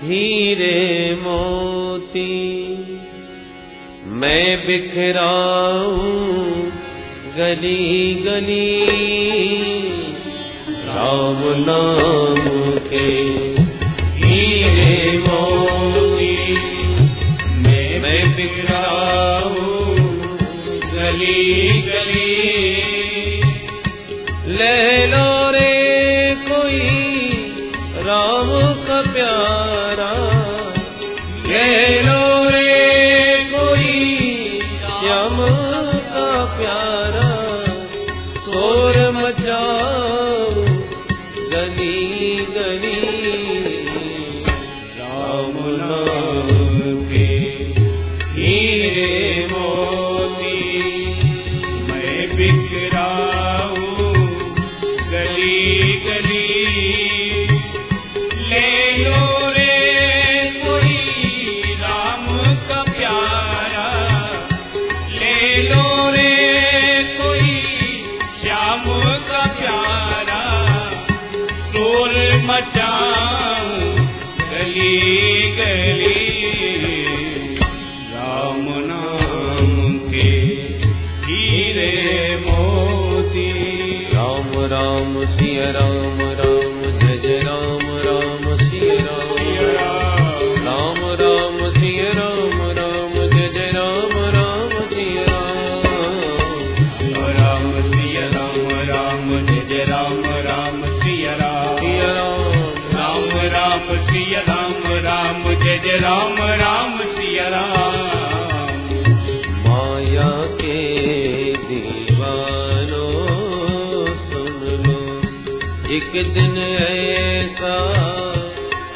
हीरे मोती मैं बिखराऊं गली गली, राम नाम के हीरे मोती मैं बिखराऊं गली गली। ले लो रे कोई राम का प्यारा, ले लो रे कोई श्याम का प्यारा, शोर मचाओ गली गली, राम नाम के हीरे मोती मैं बिखराऊं गली गली। ले लो रे कोई राम का प्यारा, ले लो रे कोई श्याम का प्यारा, शोर मचाऊं गली गली, राम नाम के हीरे मोती। राम राम सिया राम राम जय जय राम राम सिया राम राम राम सिया राम राम जय जय राम राम सिया राम सिया राम राम जय जय राम राम सिया राम राम सिया राम राम जय जय राम राम सिया राम। माया के दीवानों सुन लो, एक दिन ऐसा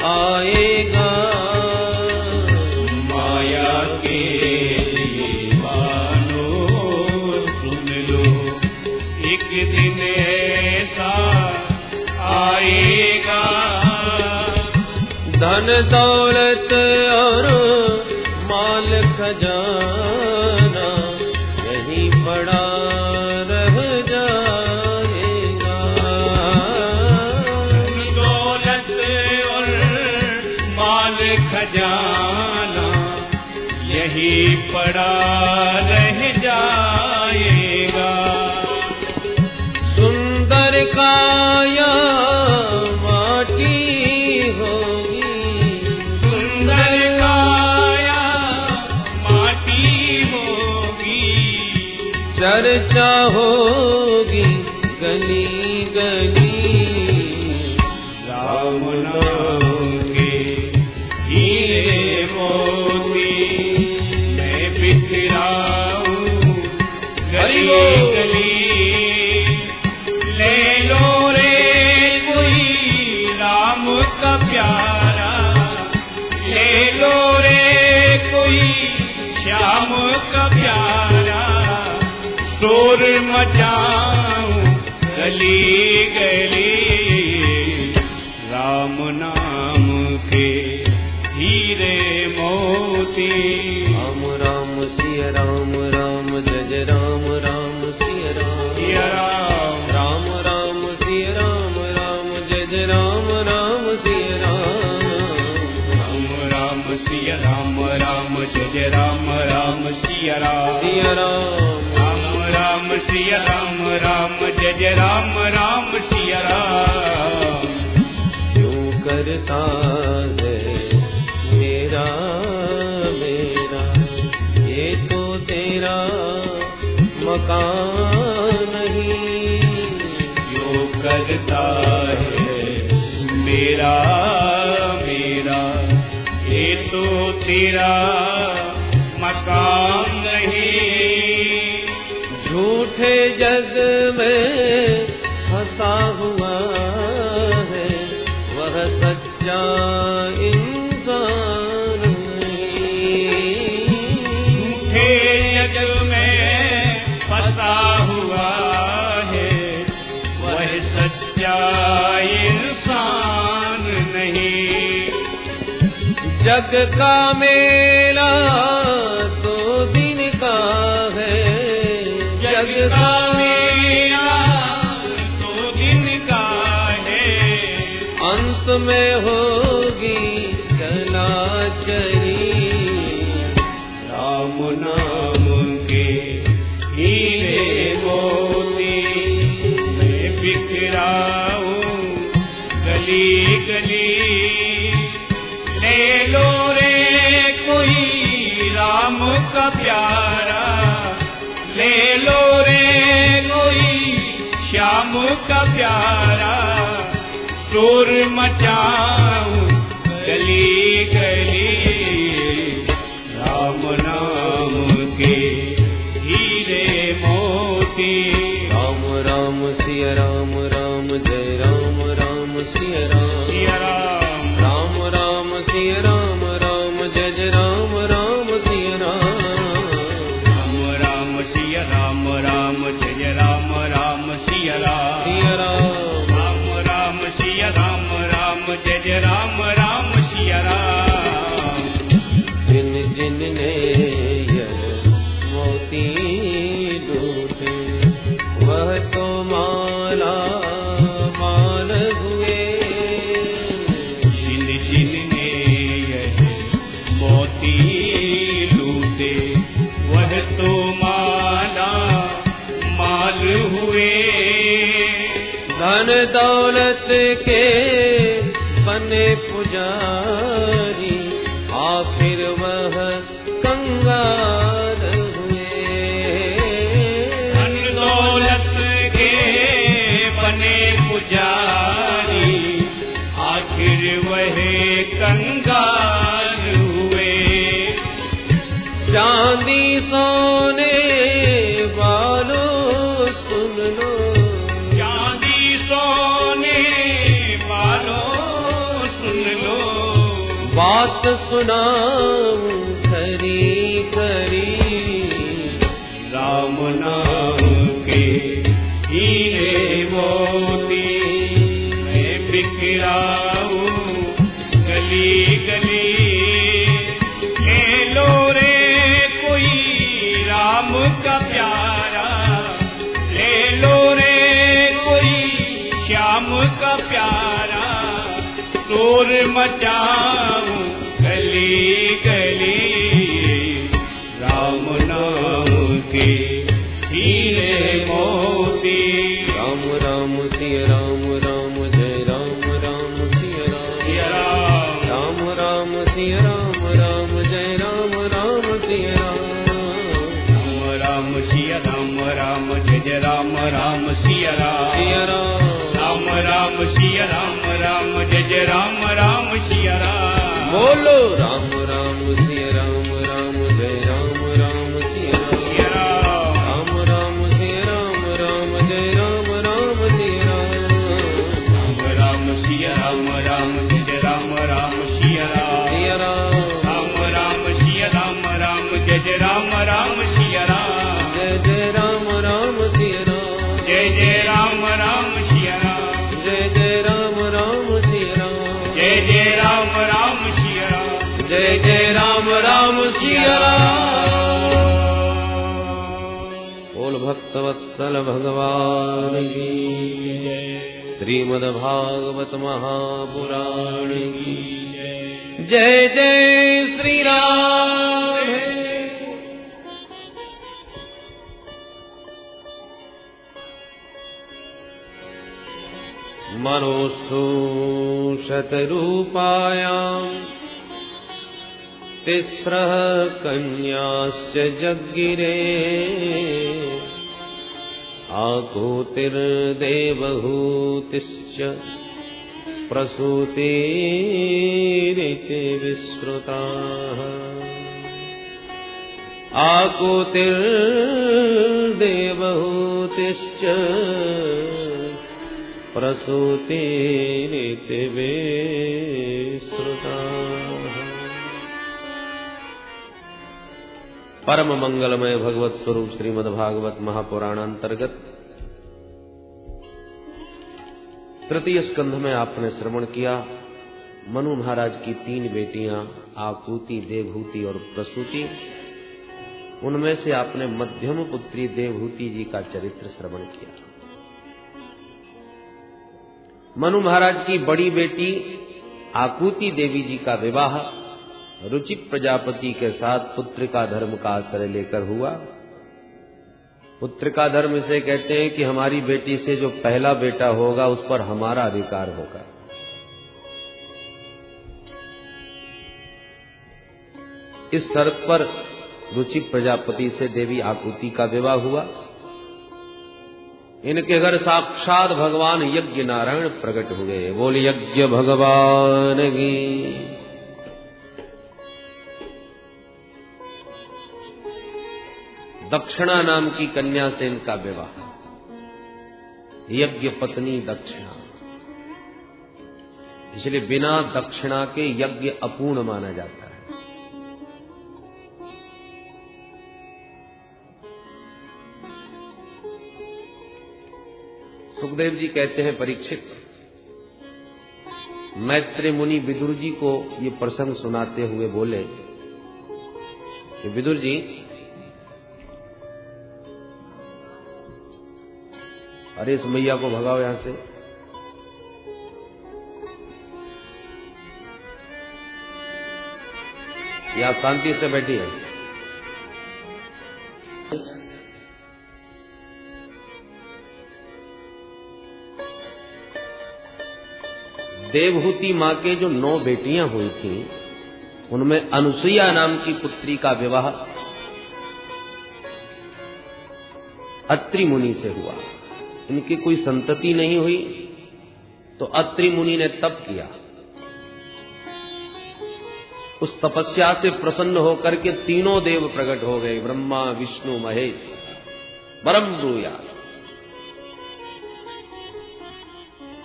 आएगा, माया के दीवानों सुन लो, एक दिन ऐसा आएगा। धन दौलत और माल खजाना यहीं पड़ा रह जाएगा, धन दौलत और माल खजाना यहीं पड़ा रह जाएगा। सुंदर काया माटी होगी, सुंदर काया माटी होगी, चर्चा होगी गली गली, राम नाम के हीरे मोती मैं बिखराऊं गली गली। ले लो रे कोई राम का प्यारा, ले लो रे कोई श्याम का प्यारा, शोर मचाऊं गली गली, राम नाम के हीरे मोती। राम राम सिया राम राम जय जय राम राम सिया राम राम राम सिया राम राम जय जय राम राम सिया राम राम सिया राम राम जय जय राम राम सिया राम राम सिया राम राम जय जय राम राम सिया राम। क्यों करता है मेरा मेरा ये तो तेरा मकान नहीं, क्यों करता है मेरा मेरा ये तो तेरा मकान नहीं। झूठे जग में फंसा हुआ है वह सच्चा इंसान नहीं, झूठे जग में फंसा हुआ है वह सच्चा इंसान नहीं। जग का मेला 2 दिन का है, जग का मेला 2 दिन का है, अंत में होगी प्यारा, ले लो रे कोई श्याम का प्यारा, शोर मचाऊं गली गली, राम नाम के हीरे मोती। राम राम सिया राम राम जय राम राम सिया राम, सिया राम राम राम सिया राम राम जय जय राम राम सिया राम, राम राम सिया राम राम जय जय राम राम सिया राम, सिया राम राम राम सिया राम राम जय जय राम राम सिया राम। जिन जिन ने यह मोती लूटे, वह तो माला माल हुए। जिन जिन ने यह मोती लूटे, वह तो माला माल हुए। धन दौलत के बने पुजारी, आखिर वह कंगाल हुए। धन दौलत के बने पुजारी, आखिर वह कंगाल हुए। चांदी सोने वालों सुन लो, चांदी सोने वालों सुन लो, बात सुनाऊं खरी खरी। राम नाम के हीरे मोती, मैं बिखराऊं गली गली। ले लो रे कोई राम का प्यारा, ले लो रे कोई श्याम का प्यारा, शोर मचाऊं गली गली। राम नाम के हीरे मोती। राम राम सिया राम राम जय राम राम सिया राम, सिया राम राम राम सिया राम राम जय राम राम सिया राम, राम राम सिया राम राम जय जय राम राम सिया राम, सिया राम राम राम सिया राम राम जय जय राम राम सिया राम। बोलो राम राम सिया राम राम जय राम राम सिया राम, सिया राम राम राम सिया राम राम जय राम राम सिया राम, राम राम सिया राम राम जय जय राम राम सिया राम, सिया राम राम राम सिया राम राम जय जय राम राम सिया राम। जय जय राम राम सिया राम, जय जय राम राम सिया राम, जय जय राम राम सिया राम, जय जय राम राम सिया राम, जय जय राम राम सिया राम। बोल भक्तवत्सल भगवान की जय, श्रीमद्भागवत महापुराण की जय। जय जय श्री राम। मनोस्तु शतरूपायां तिस्रः कन्याश्च जज्ञिरे, आकूतिर्देवहूतिश्च प्रसूतिरिति विश्रुताः। आकूतिर्देवहूतिश्च प्रसूतिरिति विश्रुताः। परम मंगलमय भगवत स्वरूप श्रीमद्भागवत महापुराण अंतर्गत तृतीय स्कंध में आपने श्रवण किया। मनु महाराज की 3 बेटियां आकूति, देवहूति और प्रसूति। उनमें से आपने मध्यम पुत्री देवहूति जी का चरित्र श्रवण किया। मनु महाराज की बड़ी बेटी आकूति देवी जी का विवाह रुचि प्रजापति के साथ पुत्रिका धर्म का आश्रय लेकर हुआ। पुत्रिका धर्म इसे कहते हैं कि हमारी बेटी से जो पहला बेटा होगा उस पर हमारा अधिकार होगा। इस शर्त पर रुचि प्रजापति से देवी आकुति का विवाह हुआ। इनके घर साक्षात भगवान यज्ञ नारायण प्रकट हुए। बोल यज्ञ भगवान की। दक्षिणा नाम की कन्या से इनका विवाह। यज्ञ पत्नी दक्षिणा, इसलिए बिना दक्षिणा के यज्ञ अपूर्ण माना जाता है। सुखदेव जी कहते हैं, परीक्षित, मैत्रेय मुनि विदुर जी को ये प्रसंग सुनाते हुए बोले कि विदुर जी, अरे इस मैया को भगाओ यहां से। या शांति से बैठी है। देवहूति मां के जो 9 बेटियां हुई थी, उनमें अनुसुईया नाम की पुत्री का विवाह अत्रि मुनि से हुआ। इनकी कोई संतति नहीं हुई, तो अत्रि मुनि ने तप किया। उस तपस्या से प्रसन्न होकर के तीनों देव प्रकट हो गए, ब्रह्मा विष्णु महेश। परम ब्रूया।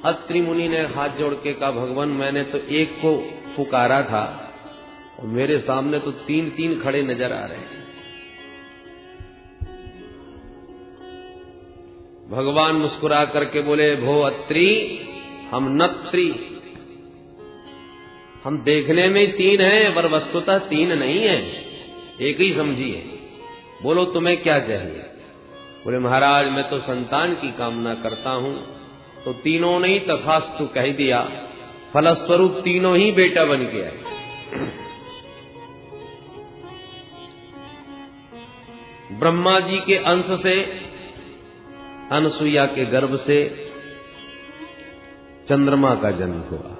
अत्रि मुनि ने हाथ जोड़ के कहा, भगवान मैंने तो एक को पुकारा था और मेरे सामने तो 3-3 खड़े नजर आ रहे हैं। भगवान मुस्कुरा करके बोले, भो अत्रि, हम नत्री, हम देखने में 3 हैं पर वस्तुतः 3 नहीं है, एक ही समझिए। बोलो तुम्हें क्या चाहिए? बोले महाराज मैं तो संतान की कामना करता हूं। तो तीनों ने ही तथास्तु कह दिया। फलस्वरूप तीनों ही बेटा बन गया। ब्रह्मा जी के अंश से अनुसुईया के गर्भ से चंद्रमा का जन्म हुआ।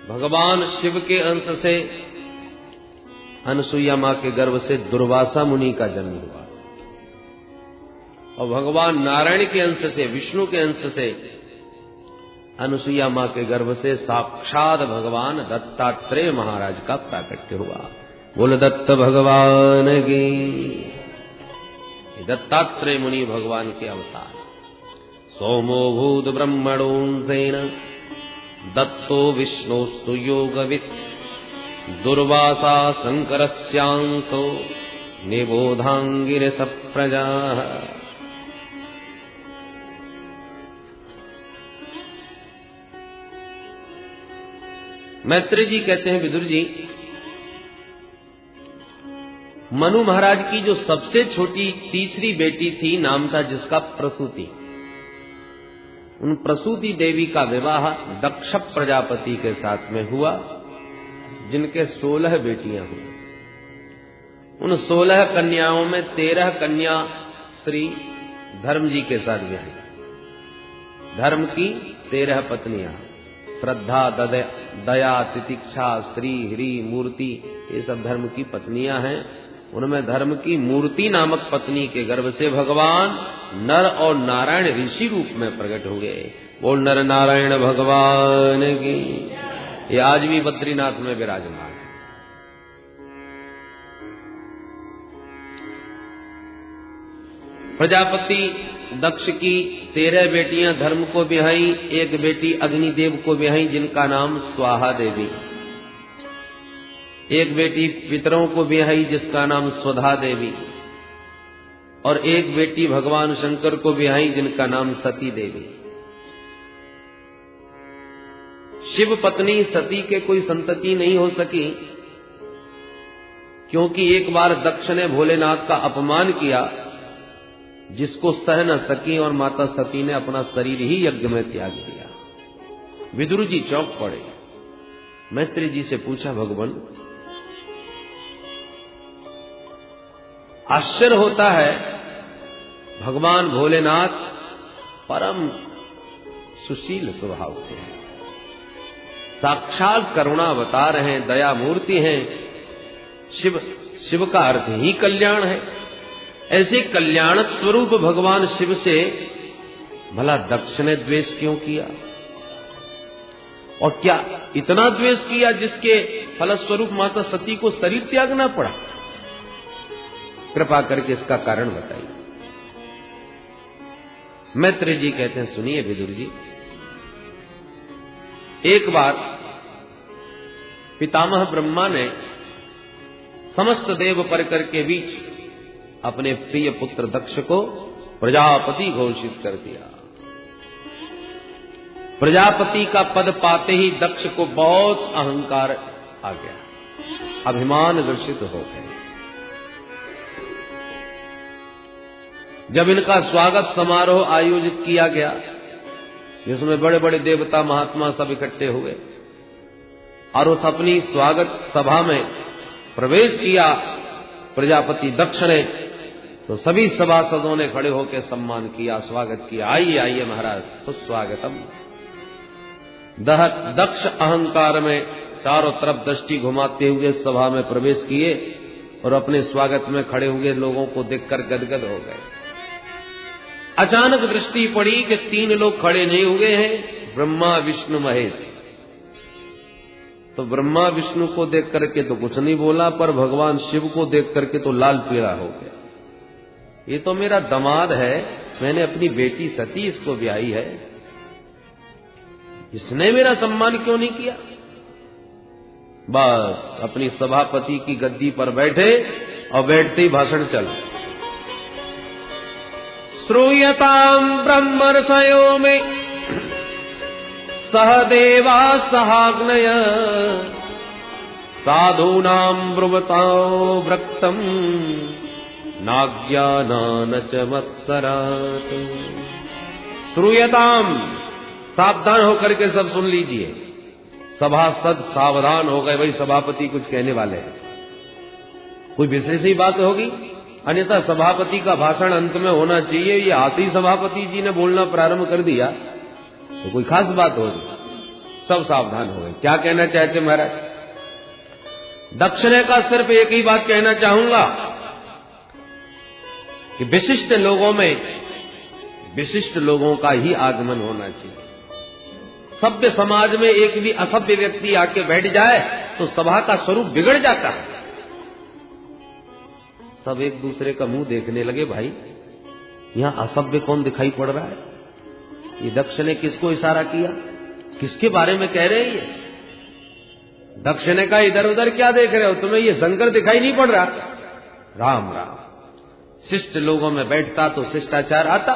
भगवान शिव के अंश से अनुसुईया मां के गर्भ से दुर्वासा मुनि का जन्म हुआ। और भगवान नारायण के अंश से, विष्णु के अंश से अनुसुईया मां के गर्भ से साक्षात भगवान दत्तात्रेय महाराज का प्राकट्य हुआ। बोल दत्त भगवान की। दत्तात्रेय मुनि भगवान के अवतार। सोमो भूत ब्रह्मणोंसेन दत्तो विष्णोस्तु योगवित् दुर्वासा शंकरस्यांसो निबोधांगिर सप्रजा। मैत्रेय जी कहते हैं, विदुर जी, मनु महाराज की जो सबसे छोटी तीसरी बेटी थी, नाम था जिसका प्रसूति। उन प्रसूति देवी का विवाह दक्ष प्रजापति के साथ में हुआ, जिनके 16 बेटियां हुई। उन 16 कन्याओं में 13 कन्या श्री धर्म जी के साथ ब्याही। धर्म की 13 पत्नियां, श्रद्धा, दया, तितिक्षा, श्री, ह्री, मूर्ति, ये सब धर्म की पत्नियां हैं। उनमें धर्म की मूर्ति नामक पत्नी के गर्भ से भगवान नर और नारायण ऋषि रूप में प्रकट हुए। बोल नर नारायण भगवान की। ये आज भी बद्रीनाथ में विराजमान है। प्रजापति दक्ष की 13 बेटियां धर्म को ब्याही, एक बेटी अग्निदेव को ब्याही जिनका नाम स्वाहा देवी, एक बेटी पितरों को ब्याही जिसका नाम स्वधा देवी, और एक बेटी भगवान शंकर को ब्याही जिनका नाम सती देवी। शिव पत्नी सती के कोई संतति नहीं हो सकी, क्योंकि एक बार दक्ष ने भोलेनाथ का अपमान किया, जिसको सह न सकी और माता सती ने अपना शरीर ही यज्ञ में त्याग दिया। विदुर जी चौंक पड़े। मैत्रेय जी से पूछा, भगवान आश्चर्य होता है, भगवान भोलेनाथ परम सुशील स्वभाव के हैं, साक्षात करुणा अवतार हैं, दया मूर्ति हैं, शिव का अर्थ ही कल्याण है। ऐसे कल्याण स्वरूप भगवान शिव से भला दक्ष ने द्वेष क्यों किया? और क्या इतना द्वेष किया जिसके फलस्वरूप माता सती को शरीर त्यागना पड़ा? कृपा करके इसका कारण बताइए। मैत्रेय जी कहते हैं, सुनिए विदुर जी, एक बार पितामह ब्रह्मा ने समस्त देव परकर के बीच अपने प्रिय पुत्र दक्ष को प्रजापति घोषित कर दिया। प्रजापति का पद पाते ही दक्ष को बहुत अहंकार आ गया, अभिमान ग्रसित हो गए। जब इनका स्वागत समारोह आयोजित किया गया, जिसमें बड़े बड़े देवता महात्मा सब इकट्ठे हुए और उस अपनी स्वागत सभा में प्रवेश किया प्रजापति दक्ष ने, तो सभी सभासदों ने खड़े होकर सम्मान किया, स्वागत किया। आइए आइए महाराज, सुस्वागतम। दक्ष अहंकार में चारों तरफ दृष्टि घुमाते हुए सभा में प्रवेश किए और अपने स्वागत में खड़े हुए लोगों को देखकर गदगद हो गए। अचानक दृष्टि पड़ी कि 3 लोग खड़े नहीं हुए हैं, ब्रह्मा विष्णु महेश। तो ब्रह्मा विष्णु को देख करके तो कुछ नहीं बोला, पर भगवान शिव को देख करके तो लाल पीला हो गया। ये तो मेरा दामाद है, मैंने अपनी बेटी सती इसको ब्याही है, इसने मेरा सम्मान क्यों नहीं किया? बस अपनी सभापति की गद्दी पर बैठे और बैठते ही भाषण चला। श्रूयताम ब्रह्मर्षयो में सहदेवा सहाग्नय साधूनां ब्रुवताओ व्रक्तम नाज्ञानान च मत्सरात्। श्रूयताम, सावधान होकर के सब सुन लीजिए। सभासद सावधान हो गए, भाई सभापति कुछ कहने वाले हैं, कोई विशेष ही बात होगी, अन्यथा सभापति का भाषण अंत में होना चाहिए। ये आते ही सभापति जी ने बोलना प्रारंभ कर दिया तो कोई खास बात होगी। सब सावधान हो गए, क्या कहना चाहते महाराज? दक्ष ने का सिर्फ एक ही बात कहना चाहूंगा कि विशिष्ट लोगों में विशिष्ट लोगों का ही आगमन होना चाहिए। सभ्य समाज में एक भी असभ्य व्यक्ति आके बैठ जाए तो सभा का स्वरूप बिगड़ जाता है। सब एक दूसरे का मुंह देखने लगे, भाई यहां असभ्य कौन दिखाई पड़ रहा है? ये दक्ष ने किसको इशारा किया, किसके बारे में कह रहे हैं ये? दक्ष ने कहा, इधर उधर क्या देख रहे हो, तुम्हें ये शंकर दिखाई नहीं पड़ रहा? राम राम। शिष्ट लोगों में बैठता तो शिष्टाचार आता।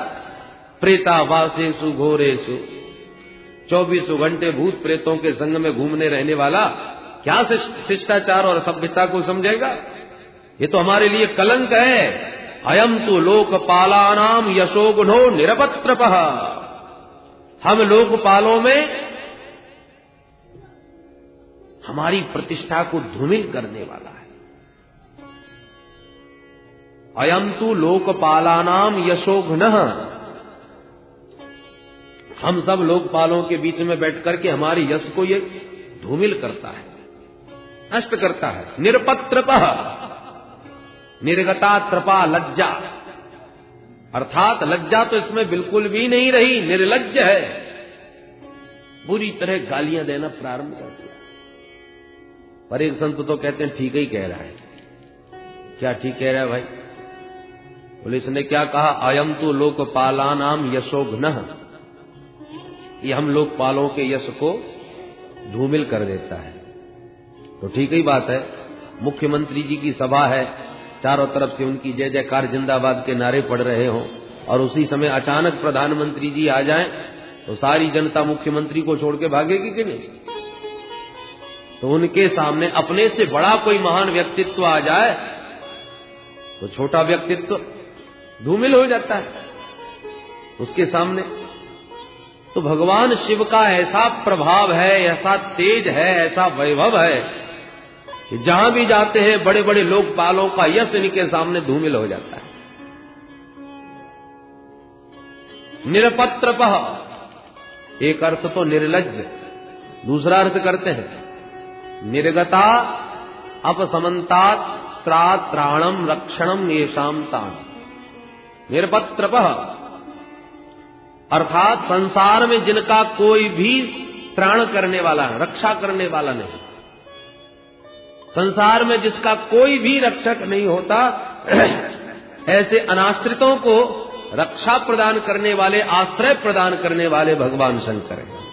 प्रेता वासेषु घोरेषु, 24 घंटे भूत प्रेतों के संग में घूमने रहने वाला क्या शिष्टाचार और सभ्यता को समझेगा? ये तो हमारे लिए कलंक है। अयम तो लोकपालानाम यशोगुणो निरपत्रपः। हम लोकपालों में हमारी प्रतिष्ठा को धूमिल करने वाला है। अयम तो लोकपालानाम यशोघ्नः। हम सब लोकपालों के बीच में बैठ करके हमारी यश को ये धूमिल करता है, नष्ट करता है। निरपत्रपः, निर्गता त्रपा लज्जा, अर्थात लज्जा तो इसमें बिल्कुल भी नहीं रही, निर्लज्ज है। बुरी तरह गालियां देना प्रारंभ कर दिया। पर एक संत तो कहते हैं ठीक ही कह रहा है। क्या ठीक कह रहा है भाई? पुलिस ने क्या कहा? अयम तो लोकपालानाम यशोघ्नः। ये हम लोकपालों के यश को धूमिल कर देता है। तो ठीक ही बात है। मुख्यमंत्री जी की सभा है, चारों तरफ से उनकी जय जयकार जिंदाबाद के नारे पड़ रहे हों और उसी समय अचानक प्रधानमंत्री जी आ जाएं तो सारी जनता मुख्यमंत्री को छोड़ के भागेगी कि नहीं? तो उनके सामने अपने से बड़ा कोई महान व्यक्तित्व आ जाए तो छोटा व्यक्तित्व धूमिल हो जाता है उसके सामने। तो भगवान शिव का ऐसा प्रभाव है, ऐसा तेज है, ऐसा वैभव है कि जहां भी जाते हैं बड़े बड़े लोकपालों का यश इनके सामने धूमिल हो जाता है। निरपत्रपः, एक अर्थ तो निर्लज्ज, दूसरा अर्थ करते हैं निर्गता अपसमन्तात् त्रात्राणम रक्षणम येषाम तान। निरपत्रपः अर्थात संसार में जिनका कोई भी त्राण करने वाला, रक्षा करने वाला नहीं, संसार में जिसका कोई भी रक्षक नहीं होता, ऐसे अनाश्रितों को रक्षा प्रदान करने वाले, आश्रय प्रदान करने वाले भगवान शंकर हैं।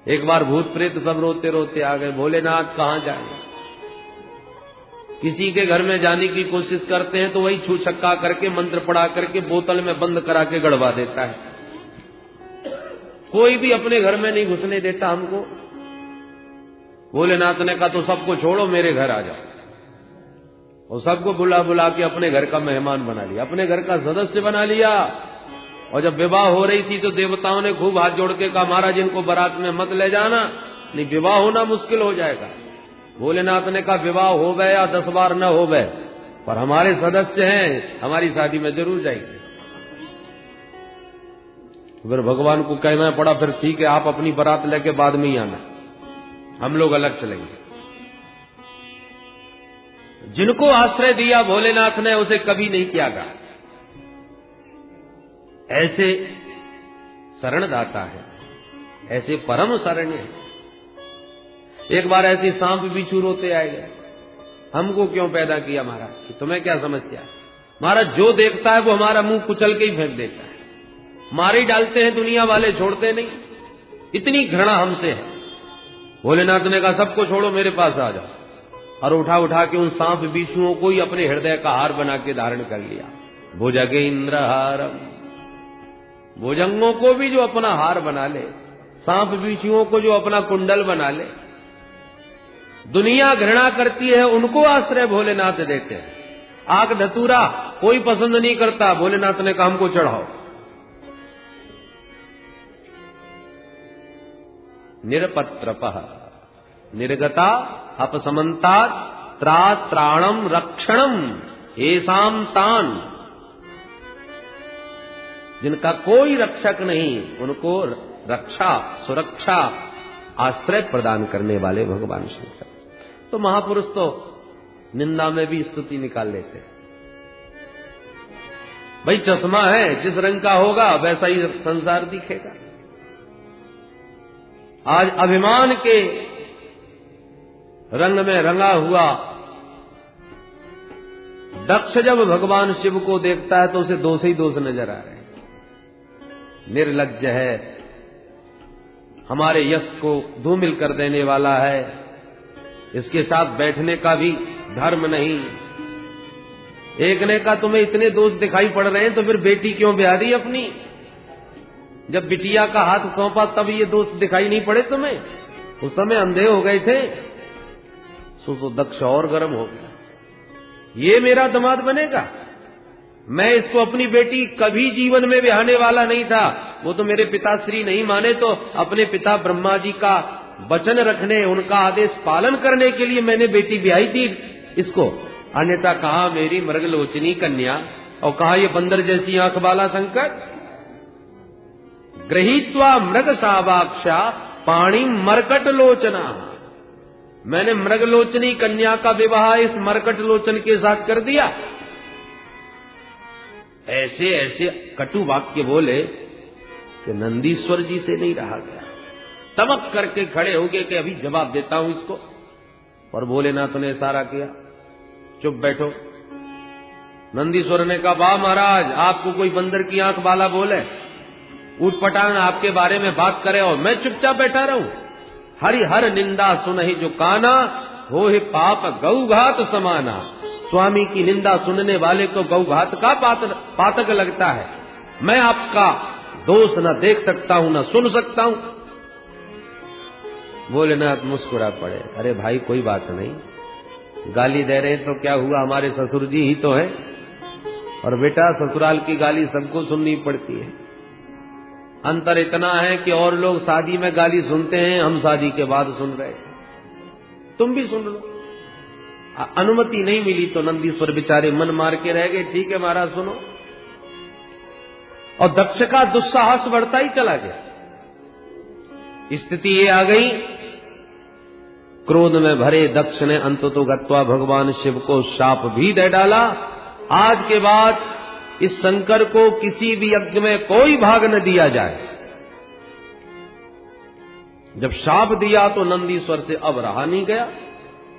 एक बार भूत प्रेत सब रोते रोते आ गए, भोलेनाथ कहां जाए। किसी के घर में जाने की कोशिश करते हैं तो वही छू छक्का करके, मंत्र पढ़ा करके, बोतल में बंद करा के गड़वा देता है। कोई भी अपने घर में नहीं घुसने देता हमको। भोलेनाथ ने कहा तो सबको छोड़ो, मेरे घर आ जाओ। और सबको बुला बुला के अपने घर का मेहमान बना लिया, अपने घर का सदस्य बना लिया। और जब विवाह हो रही थी तो देवताओं ने खूब हाथ जोड़ के कहा, महाराज इनको बारात में मत ले जाना, नहीं विवाह होना मुश्किल हो जाएगा। भोलेनाथ ने कहा विवाह हो गए या 10 बार न हो गए, पर हमारे सदस्य हैं, हमारी शादी में जरूर जाएंगे। फिर भगवान को कहना पड़ा, फिर ठीक है आप अपनी बारात लेके बाद में ही आना, हम लोग अलग चलेंगे। जिनको आश्रय दिया भोलेनाथ ने, उसे कभी नहीं त्यागा। ऐसे शरणदाता है, ऐसे परम शरण है। एक बार ऐसे सांप बिच्छू रोते आए गए, हमको क्यों पैदा किया महाराज, तुम्हें क्या समस्या है। महाराज जो देखता है वो हमारा मुंह कुचल के ही फेंक देता है, मार ही डालते हैं, दुनिया वाले छोड़ते नहीं, इतनी घृणा हमसे है। भोलेनाथ ने कहा सबको छोड़ो, मेरे पास आ जाओ। और उठा उठा के उन सांप बिच्छुओं को ही अपने हृदय का हार बना के धारण कर लिया। भुजगेंद्र हारम, भुजंगों को भी जो अपना हार बना ले, सांप बिच्छुओं को जो अपना कुंडल बना ले। दुनिया घृणा करती है, उनको आश्रय भोलेनाथ देते हैं। आग धतूरा कोई पसंद नहीं करता, भोलेनाथ ने कहा हमको चढ़ाओ। निरपत्रपः निर्गता अपसमन्तात् त्रात्राणम रक्षणम येषाम तान। जिनका कोई रक्षक नहीं, उनको रक्षा, सुरक्षा, आश्रय प्रदान करने वाले भगवान शंकर। तो महापुरुष तो निंदा में भी स्तुति निकाल लेते हैं। भाई चश्मा है, जिस रंग का होगा वैसा ही संसार दिखेगा। आज अभिमान के रंग में रंगा हुआ दक्ष जब भगवान शिव को देखता है तो उसे दोष ही दोष नजर आ रहे हैं। निर्लज्ज है, हमारे यश को धूमिल कर देने वाला है, इसके साथ बैठने का भी धर्म नहीं। एक ने कहा तुम्हें इतने दोष दिखाई पड़ रहे हैं तो फिर बेटी क्यों ब्याह दी अपनी। जब बिटिया का हाथ सौंपा तब ये दोष दिखाई नहीं पड़े तुम्हें, उस समय अंधे हो गए थे। तो दक्ष और गर्म हो गया, ये मेरा दामाद बनेगा। मैं इसको अपनी बेटी कभी जीवन में ब्याहने वाला नहीं था। वो तो मेरे पिताश्री नहीं माने तो अपने पिता ब्रह्मा जी का वचन रखने, उनका आदेश पालन करने के लिए मैंने बेटी ब्याही थी इसको। अन्यथा कहा मेरी मृगलोचनी कन्या, और कहा ये बंदर जैसी आंख वाला शंकर। गृहीत्वा मृग सावाक्षा पाणी मरकट लोचना, मैंने मृगलोचनी कन्या का विवाह इस मरकट लोचन के साथ कर दिया। ऐसे ऐसे कटु वाक्य बोले कि नंदीश्वर जी से नहीं रहा गया। तमक करके खड़े हो गए कि अभी जवाब देता हूं इसको। और भोलेनाथ ने इशारा किया, चुप बैठो। नंदीश्वर ने कहा वाह महाराज, आपको कोई बंदर की आंख वाला बोले, ऊट पटांग आपके बारे में बात करे और मैं चुपचाप बैठा रहूं। हरि हर निंदा सुनहि जो काना, हो ही पाप गौघात समाना। स्वामी की निंदा सुनने वाले को गौघात का पातक लगता है। मैं आपका दोष न देख सकता हूं न सुन सकता हूं। भोलेनाथ मुस्कुरा पड़े, अरे भाई कोई बात नहीं, गाली दे रहे तो क्या हुआ, हमारे ससुर जी ही तो है। और बेटा ससुराल की गाली सबको सुननी पड़ती है। अंतर इतना है कि और लोग शादी में गाली सुनते हैं, हम शादी के बाद सुन रहे हैं। तुम भी सुन लो। अनुमति नहीं मिली तो नंदीश्वर बेचारे मन मार के रह गए, ठीक है महाराज सुनो। और दक्ष का दुस्साहस बढ़ता ही चला गया। स्थिति ये आ गई क्रोध में भरे दक्ष ने अंततो गत्वा भगवान शिव को शाप भी दे डाला, आज के बाद इस शंकर को किसी भी यज्ञ में कोई भाग न दिया जाए। जब शाप दिया तो नंदीश्वर से अब रहा नहीं गया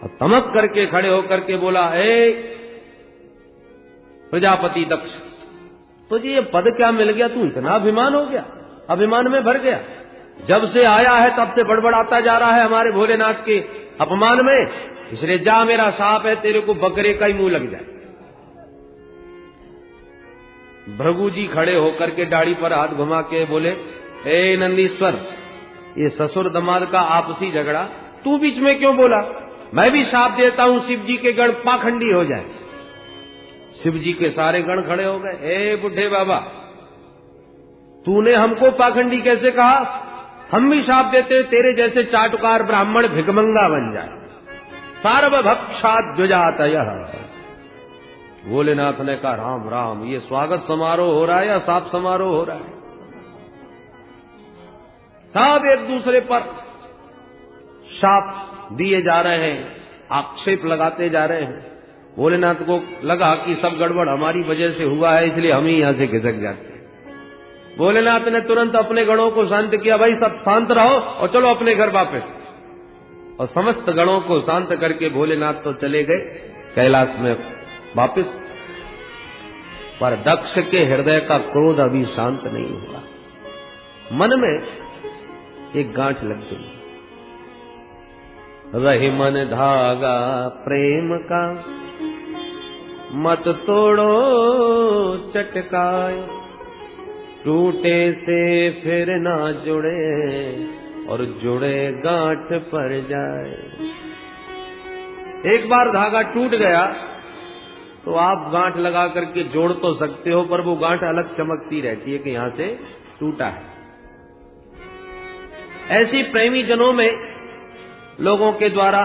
और तमक करके खड़े होकर के बोला, हे प्रजापति दक्ष, तुझे ये पद क्या मिल गया? तू इतना अभिमान हो गया, अभिमान में भर गया। जब से आया है तब से बड़बड़ाता जा रहा है हमारे भोलेनाथ के अपमान में, इसलिए जा, मेरा शाप है, तेरे को बकरे का ही मुंह लग जाए। भृगु जी खड़े होकर के दाढ़ी पर हाथ घुमा के बोले, हे नंदीश्वर, ये ससुर दमाद का आपसी झगड़ा तू बीच में क्यों बोला? मैं भी शाप देता हूं शिव जी के गण पाखंडी हो जाए। शिव जी के सारे गण खड़े हो गए, हे बुढ़े बाबा, तूने हमको पाखंडी कैसे कहा? हम भी शाप देते तेरे जैसे चाटुकार ब्राह्मण भिगमंगा बन जाए। सार्वभक्षाद्विजातयः। भोलेनाथ ने कहा, राम राम, ये स्वागत समारोह हो रहा है या शाप समारोह हो रहा है? सब एक दूसरे पर शाप दिए जा रहे हैं, आक्षेप लगाते जा रहे हैं। भोलेनाथ को लगा कि सब गड़बड़ हमारी वजह से हुआ है, इसलिए हम ही यहां से खिसक जाते हैं। भोलेनाथ ने तुरंत अपने गणों को शांत किया, भाई सब शांत रहो और चलो अपने घर वापस। और समस्त गणों को शांत करके भोलेनाथ तो चले गए कैलाश में वापस। पर दक्ष के हृदय का क्रोध अभी शांत नहीं हुआ। मन में एक गांठ लग गई, रही मन धागा प्रेम का, मत तोड़ो चटकाए, टूटे से फिर ना जुड़े और जुड़े गांठ पर जाए। एक बार धागा टूट गया तो आप गांठ लगा करके जोड़ तो सकते हो, पर वो गांठ अलग चमकती रहती है कि यहां से टूटा है। ऐसी प्रेमी जनों में लोगों के द्वारा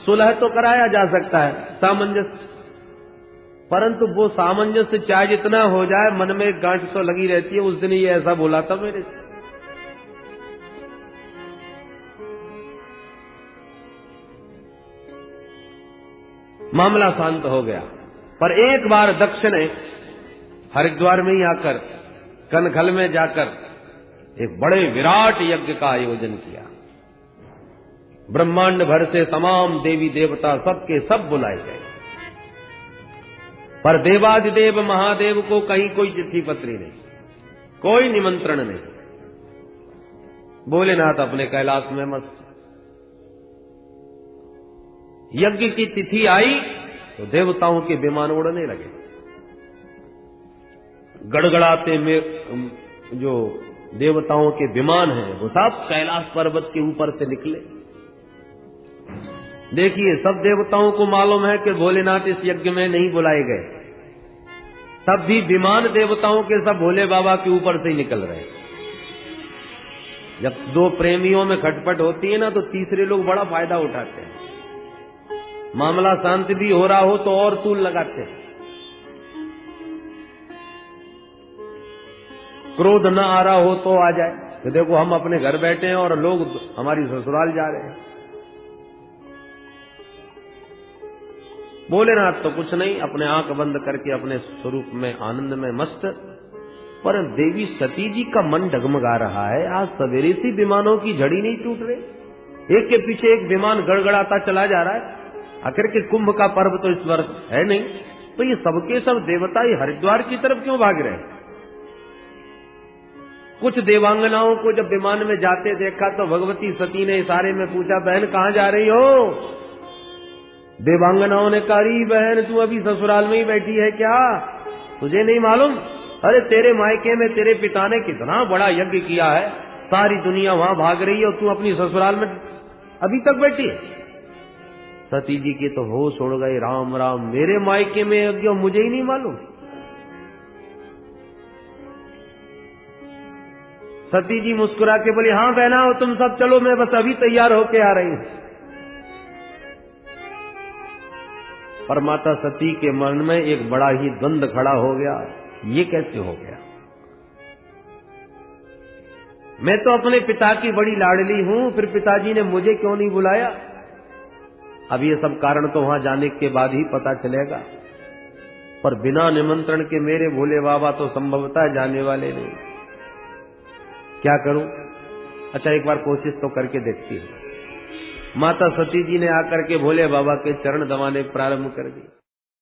सुलह तो कराया जा सकता है, सामंजस्य, परंतु वो सामंजस्य चाहे जितना हो जाए, मन में एक गांठ तो लगी रहती है। उस दिन ये ऐसा बोला था मेरे से। मामला शांत हो गया, पर एक बार दक्ष ने हरिद्वार में ही आकर, कनखल में जाकर एक बड़े विराट यज्ञ का आयोजन किया। ब्रह्मांड भर से तमाम देवी देवता सबके सब बुलाए गए, पर देवाधिदेव महादेव को कहीं कोई चिट्ठी पत्री नहीं, कोई निमंत्रण नहीं। भोलेनाथ अपने कैलाश में मस्त। यज्ञ की तिथि आई तो देवताओं के विमान उड़ने लगे, गड़गड़ाते में जो देवताओं के विमान हैं वो सब कैलाश पर्वत के ऊपर से निकले। देखिए, सब देवताओं को मालूम है कि भोलेनाथ इस यज्ञ में नहीं बुलाए गए, तब भी विमान देवताओं के सब भोले बाबा के ऊपर से ही निकल रहे। जब दो प्रेमियों में खटपट होती है ना, तो तीसरे लोग बड़ा फायदा उठाते हैं। मामला शांत भी हो रहा हो तो और तूल लगाते हैं। क्रोध न आ रहा हो तो आ जाए कि देखो हम अपने घर बैठे हैं और लोग हमारी ससुराल जा रहे हैं। भोलेनाथ तो कुछ नहीं, अपने आंख बंद करके अपने स्वरूप में आनंद में मस्त। पर देवी सती जी का मन डगमगा रहा है। आज सवेरे से विमानों की झड़ी नहीं टूट रही, एक के पीछे एक विमान गड़गड़ाता चला जा रहा है। आखिर के कुंभ का पर्व तो इस वर्ष है नहीं, तो ये सबके सब देवता ये हरिद्वार की तरफ क्यों भाग रहे हैं? कुछ देवांगनाओं को जब विमान में जाते देखा तो भगवती सती ने इशारे में पूछा, बहन कहां जा रही हो? देवांगनाओं ने कहा, अरे बहन तू अभी ससुराल में ही बैठी है क्या, तुझे नहीं मालूम? अरे तेरे मायके में तेरे पिता ने कितना बड़ा यज्ञ किया है, सारी दुनिया वहां भाग रही है और तू अपनी ससुराल में अभी तक बैठी है। सती जी के तो होश उड़ गए, राम राम, मेरे मायके में यज्ञ मुझे ही नहीं मालूम। सती जी मुस्कुरा के बोली, हाँ बहना हो तुम सब, चलो मैं बस अभी तैयार होके आ रही हूं। पर माता सती के मन में एक बड़ा ही द्वंद खड़ा हो गया, ये कैसे हो गया? मैं तो अपने पिता की बड़ी लाडली हूं, फिर पिताजी ने मुझे क्यों नहीं बुलाया? अब ये सब कारण तो वहां जाने के बाद ही पता चलेगा, पर बिना निमंत्रण के मेरे भोले बाबा तो संभवतः जाने वाले नहीं। क्या करूं? अच्छा, एक बार कोशिश तो करके देखती हूं। माता सती जी ने आकर के भोले बाबा के चरण दबाने प्रारंभ कर दी।